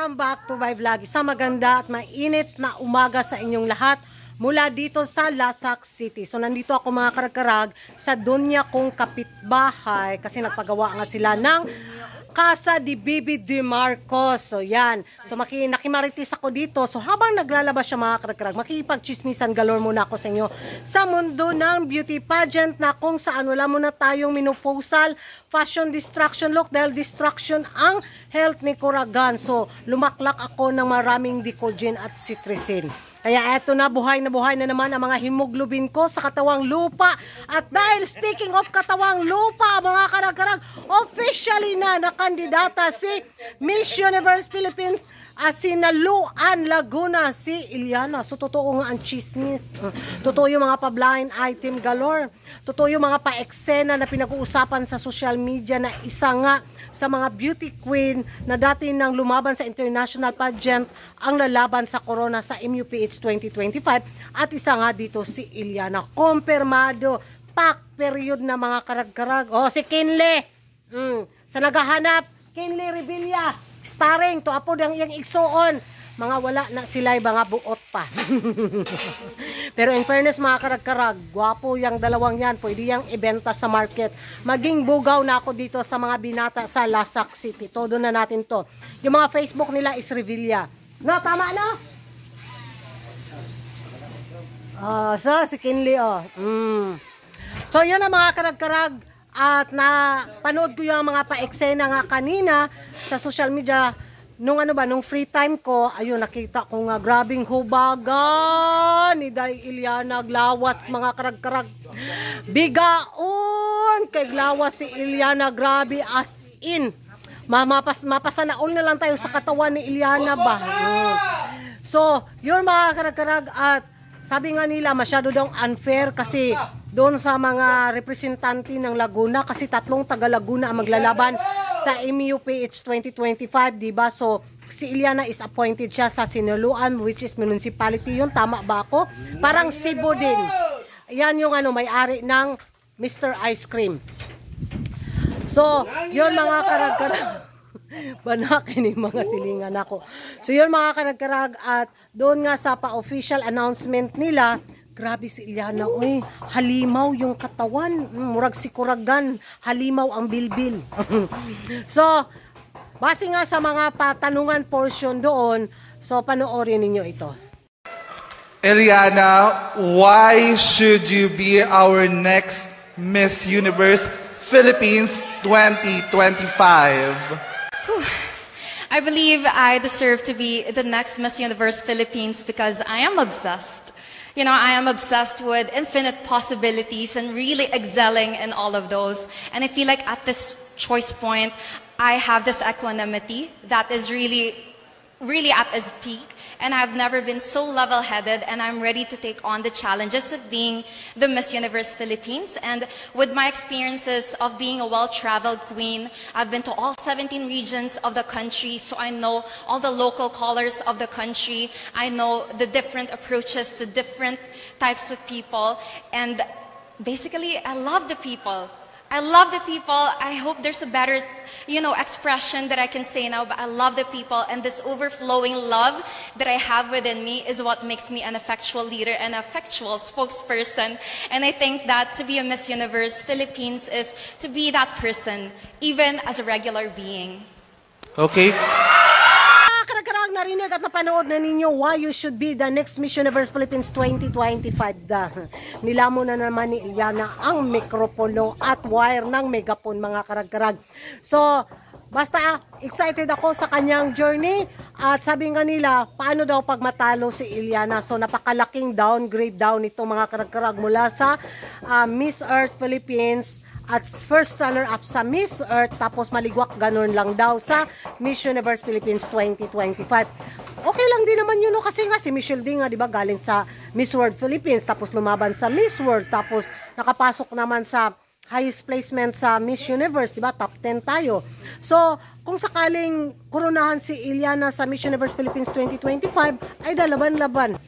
Welcome back to my vlog. Isang maganda at mainit na umaga sa inyong lahat mula dito sa Lasak City. So nandito ako mga karag-karag sa dunya kong kapitbahay kasi nagpagawa nga sila ng Casa de Bibi de Marcos. So yan. So nakimaritis ako dito. So habang naglalabas siya mga karag-karag, makikipag-chismisan galore muna ako sa inyo sa mundo ng beauty pageant na kung saan wala muna tayong menopausal fashion distraction look dahil distraction ang health ni Kuragan. So lumaklak ako ng maraming Decolgen at Cetirizine. Kaya eto na, buhay na naman ang mga hemoglobin ko sa katawang lupa. At dahil speaking of katawang lupa, mga karag-karag, officially na nakandidata si Miss Universe Philippines Sinaluan Laguna, si Iliana. So totoo nga ang chismis. Totoo yung mga pa-blind item galore. Totoo yung mga pa-eksena na pinag-uusapan sa social media na isa nga sa mga beauty queen na dati nang lumaban sa international pageant ang lalaban sa corona sa MUPH 2025 at isa nga dito si Iliana. Kumpirmado, pack period na mga karag-karag. Oh, si Kinley. Sa naghahanap, Kinley Revilla. Starring to apo yang igsuon. Mga wala na sila mga buot pa. Pero in fairness mga karag-karag, gwapo yung dalawang yan. Pwede yung ibenta sa market. Maging bugaw na ako dito sa mga binata sa Lasak City. Todo na natin to. Yung mga Facebook nila is Revilla. No, tama no? So si Kinley So yun ang mga karag-karag. At napanood ko yung mga pa-eksena nga kanina sa social media nung nung free time ko. Ayun, nakita ko nga grabing hubagan ni Day Iliana Glawas mga karag-karag. Bigaon kay Glawas si Iliana, grabe as in. Mapasanaol na lang tayo sa katawan ni Iliana ba. So, yun mga karag-karag at sabi nga nila masyado daw unfair kasi doon sa mga representante ng Laguna kasi tatlong taga Laguna ang maglalaban sa MUPH 2025, diba? So, si Iliana is appointed siya sa Sinaluan which is municipality yun. Tama ba ako? Parang Cebu din. Yan yung may-ari ng Mr. Ice Cream. So, yun mga karag-karag. Banakin yung mga silingan ako. So, yun mga karag-karag at doon nga sa pa-official announcement nila, grabe si Iliana, uy, halimaw yung katawan, murag si Kuragan, halimaw ang bilbil. So, base nga sa mga patanungan portion doon, so panoorin ninyo ito. Iliana, why should you be our next Miss Universe Philippines 2025? I believe I deserve to be the next Miss Universe Philippines because I am obsessed. You know, I am obsessed with infinite possibilities and really excelling in all of those. And I feel like at this choice point, I have this equanimity that is really at its peak. And I've never been so level-headed, and I'm ready to take on the challenges of being the Miss Universe Philippines. And with my experiences of being a well-traveled queen, I've been to all 17 regions of the country, so I know all the local colors of the country. I know the different approaches to different types of people. And basically, I love the people. I love the people. I hope there's a better, expression that I can say now, but I love the people, and this overflowing love that I have within me is what makes me an effectual leader and an effectual spokesperson. And I think that to be a Miss Universe Philippines is to be that person, even as a regular being. Okay. Karag-karag narinig at napanood na ninyo why you should be the next Miss Universe Philippines 2025 Nilamo na naman ni Iliana ang mikropono at wire ng megapon mga karag-karag. So, basta excited ako sa kanyang journey at sabi nga nila, paano daw pag matalo si Iliana? So, napakalaking downgrade down nito mga karag-karag mula sa Miss Earth Philippines at first runner-up sa Miss Earth, tapos maligwak ganun lang daw sa Miss Universe Philippines 2025. Okay lang din naman yun, no? Kasi nga si Michelle Ding, di ba, galing sa Miss World Philippines, tapos lumaban sa Miss World, tapos nakapasok naman sa highest placement sa Miss Universe, di ba, top 10 tayo. So, kung sakaling koronahan si Iliana sa Miss Universe Philippines 2025, ay dalaban-laban.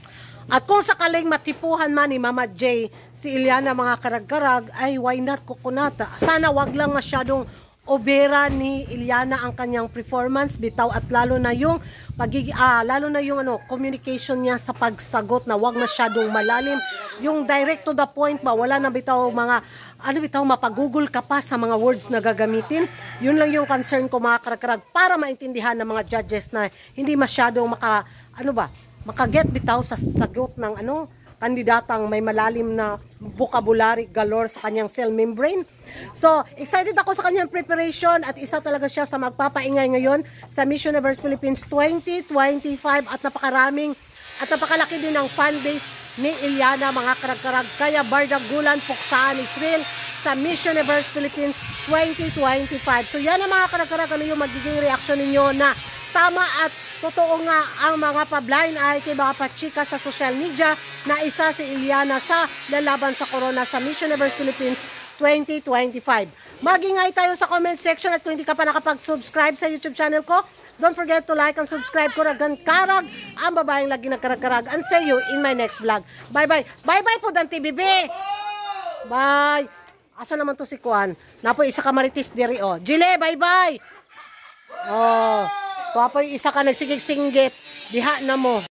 At kung sakaling matipuhan man ni Mama J si Iliana mga karag-karag, ay why not kukunata? Sana wag lang masyadong obera ni Iliana ang kanyang performance bitaw at lalo na yung communication niya sa pagsagot na wag masyadong malalim, yung direct to the point ba, wala na bitaw mga mapagugol ka pa sa mga words na gagamitin. Yun lang yung concern ko mga karagkarag, para maintindihan ng mga judges na hindi masyadong makaget bitaw sa sagot ng kandidatang may malalim na vocabulary galore sa kanyang cell membrane. So, excited ako sa kanyang preparation at isa talaga siya sa magpapaingay ngayon sa Miss Universe Philippines 2025 at napakalaki din ang fan base ni Iliana mga karagkarag. Kaya bardagulan puksaan Israel sa Miss Universe Philippines 2025. So, yan ang mga karagkarag, ano yung magiging reaction ninyo na tama at totoo nga ang mga pa-blind eye kay mga pachika sa social media na isa si Iliana sa lalaban sa corona sa Miss Universe Philippines 2025. Mag-ingay tayo sa comment section at kung hindi ka pa nakapag-subscribe sa YouTube channel ko, don't forget to like and subscribe ko ragan karag ang babaeng lagi nagkarag-karag, and see you in my next vlog. Bye-bye. Bye-bye po, Dan TVB. Bye. Asa naman to si Kuan? Napo isa ka maritis diri oh. Jile, bye-bye. Oh. Tuwa pa yung isa ka nagsigig-singgit. Diha na mo.